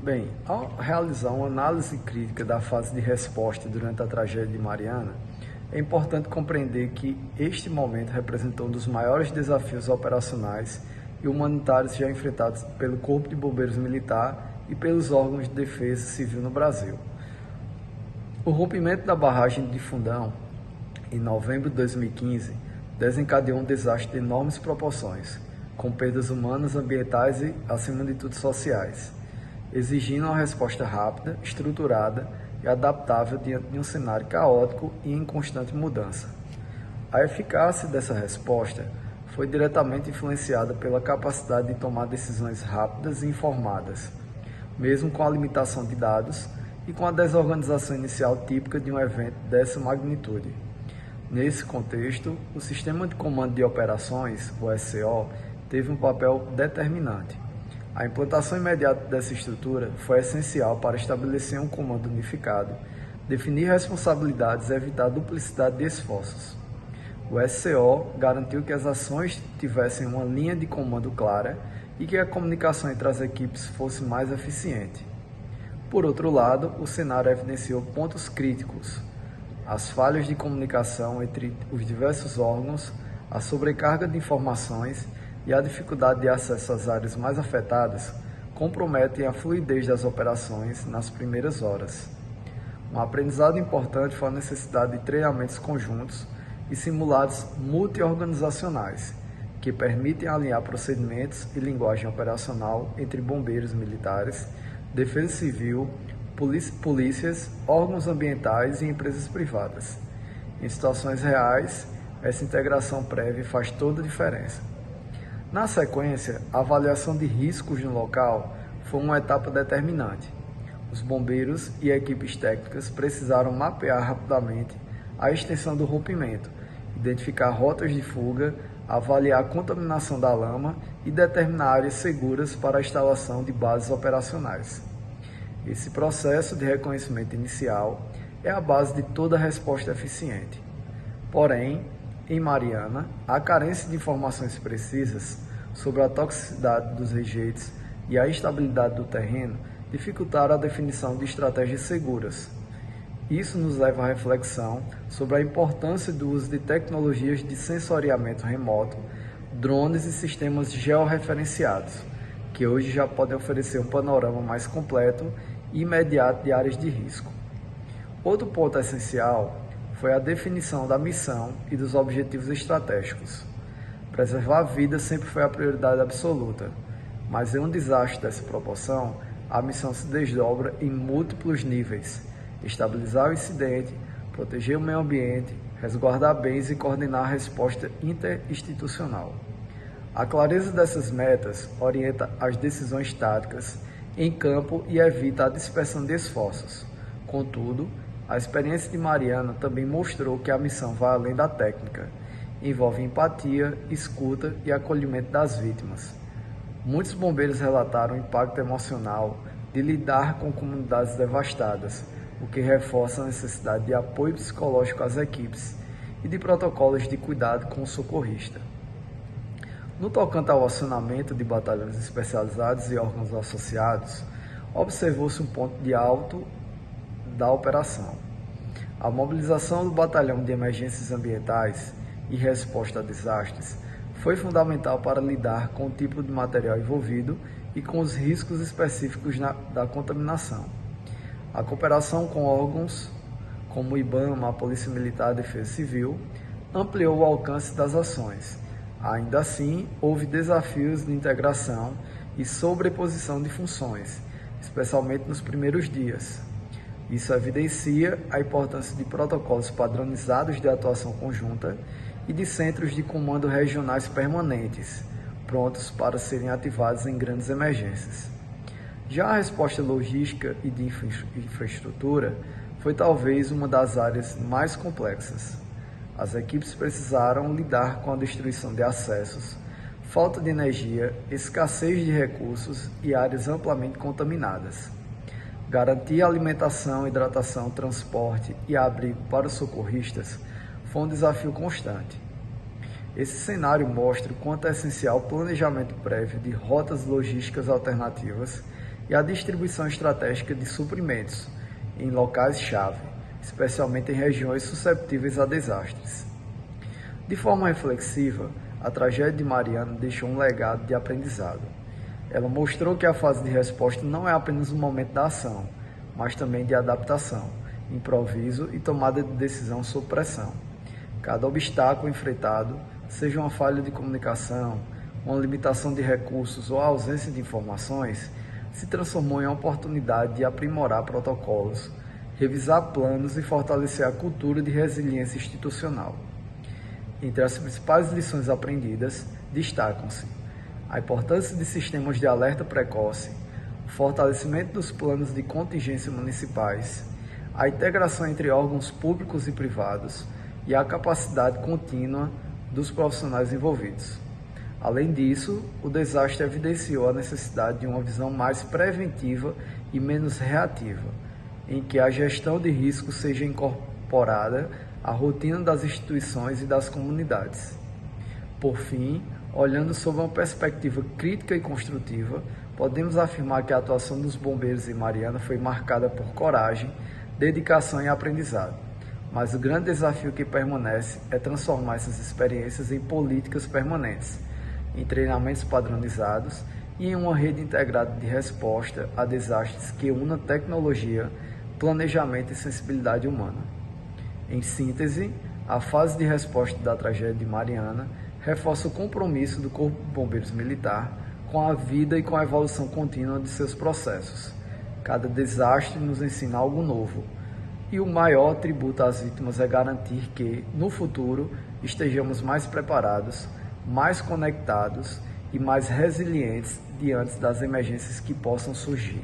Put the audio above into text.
Bem, ao realizar uma análise crítica da fase de resposta durante a tragédia de Mariana, é importante compreender que este momento representou um dos maiores desafios operacionais e humanitários já enfrentados pelo Corpo de Bombeiros Militar e pelos órgãos de defesa civil no Brasil. O rompimento da barragem de Fundão, em novembro de 2015, desencadeou um desastre de enormes proporções, com perdas humanas, ambientais e, acima de tudo, sociais, exigindo uma resposta rápida, estruturada e adaptável diante de um cenário caótico e em constante mudança. A eficácia dessa resposta foi diretamente influenciada pela capacidade de tomar decisões rápidas e informadas, mesmo com a limitação de dados e com a desorganização inicial típica de um evento dessa magnitude. Nesse contexto, o Sistema de Comando de Operações, o SCO, teve um papel determinante. A implantação imediata dessa estrutura foi essencial para estabelecer um comando unificado, definir responsabilidades e evitar duplicidade de esforços. O SCO garantiu que as ações tivessem uma linha de comando clara e que a comunicação entre as equipes fosse mais eficiente. Por outro lado, o cenário evidenciou pontos críticos: as falhas de comunicação entre os diversos órgãos, a sobrecarga de informações e a dificuldade de acesso às áreas mais afetadas comprometem a fluidez das operações nas primeiras horas. Um aprendizado importante foi a necessidade de treinamentos conjuntos e simulados multi-organizacionais, que permitem alinhar procedimentos e linguagem operacional entre bombeiros militares, defesa civil, polícias, órgãos ambientais e empresas privadas. Em situações reais, essa integração prévia faz toda a diferença. Na sequência, a avaliação de riscos no local foi uma etapa determinante. Os bombeiros e equipes técnicas precisaram mapear rapidamente a extensão do rompimento, identificar rotas de fuga, avaliar a contaminação da lama e determinar áreas seguras para a instalação de bases operacionais. Esse processo de reconhecimento inicial é a base de toda resposta eficiente. Porém, em Mariana, a carência de informações precisas sobre a toxicidade dos rejeitos e a instabilidade do terreno dificultaram a definição de estratégias seguras. Isso nos leva à reflexão sobre a importância do uso de tecnologias de sensoriamento remoto, drones e sistemas georreferenciados, que hoje já podem oferecer um panorama mais completo e imediato de áreas de risco. Outro ponto essencial foi a definição da missão e dos objetivos estratégicos. Preservar a vida sempre foi a prioridade absoluta, mas em um desastre dessa proporção, a missão se desdobra em múltiplos níveis: estabilizar o incidente, proteger o meio ambiente, resguardar bens e coordenar a resposta interinstitucional. A clareza dessas metas orienta as decisões táticas em campo e evita a dispersão de esforços. Contudo, a experiência de Mariana também mostrou que a missão vai além da técnica. Envolve empatia, escuta e acolhimento das vítimas. Muitos bombeiros relataram o impacto emocional de lidar com comunidades devastadas, o que reforça a necessidade de apoio psicológico às equipes e de protocolos de cuidado com o socorrista. No tocante ao acionamento de batalhões especializados e órgãos associados, observou-se um ponto de alto da operação. A mobilização do Batalhão de Emergências Ambientais e Resposta a Desastres foi fundamental para lidar com o tipo de material envolvido e com os riscos específicos da contaminação. A cooperação com órgãos como o IBAMA, a Polícia Militar e a Defesa Civil ampliou o alcance das ações. Ainda assim, houve desafios de integração e sobreposição de funções, especialmente nos primeiros dias. Isso evidencia a importância de protocolos padronizados de atuação conjunta e de centros de comando regionais permanentes, prontos para serem ativados em grandes emergências. Já a resposta logística e de infraestrutura foi talvez uma das áreas mais complexas. As equipes precisaram lidar com a destruição de acessos, falta de energia, escassez de recursos e áreas amplamente contaminadas. Garantir alimentação, hidratação, transporte e abrigo para os socorristas foi um desafio constante. Esse cenário mostra o quanto é essencial o planejamento prévio de rotas logísticas alternativas e a distribuição estratégica de suprimentos em locais-chave, especialmente em regiões susceptíveis a desastres. De forma reflexiva, a tragédia de Mariana deixou um legado de aprendizado. Ela mostrou que a fase de resposta não é apenas um momento da ação, mas também de adaptação, improviso e tomada de decisão sob pressão. Cada obstáculo enfrentado, seja uma falha de comunicação, uma limitação de recursos ou a ausência de informações, se transformou em uma oportunidade de aprimorar protocolos, revisar planos e fortalecer a cultura de resiliência institucional. Entre as principais lições aprendidas, destacam-se a importância de sistemas de alerta precoce, o fortalecimento dos planos de contingência municipais, a integração entre órgãos públicos e privados e a capacidade contínua dos profissionais envolvidos. Além disso, o desastre evidenciou a necessidade de uma visão mais preventiva e menos reativa, em que a gestão de risco seja incorporada à rotina das instituições e das comunidades. Por fim, olhando sob uma perspectiva crítica e construtiva, podemos afirmar que a atuação dos bombeiros em Mariana foi marcada por coragem, dedicação e aprendizado. Mas o grande desafio que permanece é transformar essas experiências em políticas permanentes, em treinamentos padronizados e em uma rede integrada de resposta a desastres que una tecnologia, planejamento e sensibilidade humana. Em síntese, a fase de resposta da tragédia de Mariana reforça o compromisso do Corpo de Bombeiros Militar com a vida e com a evolução contínua de seus processos. Cada desastre nos ensina algo novo, e o maior tributo às vítimas é garantir que, no futuro, estejamos mais preparados, mais conectados e mais resilientes diante das emergências que possam surgir.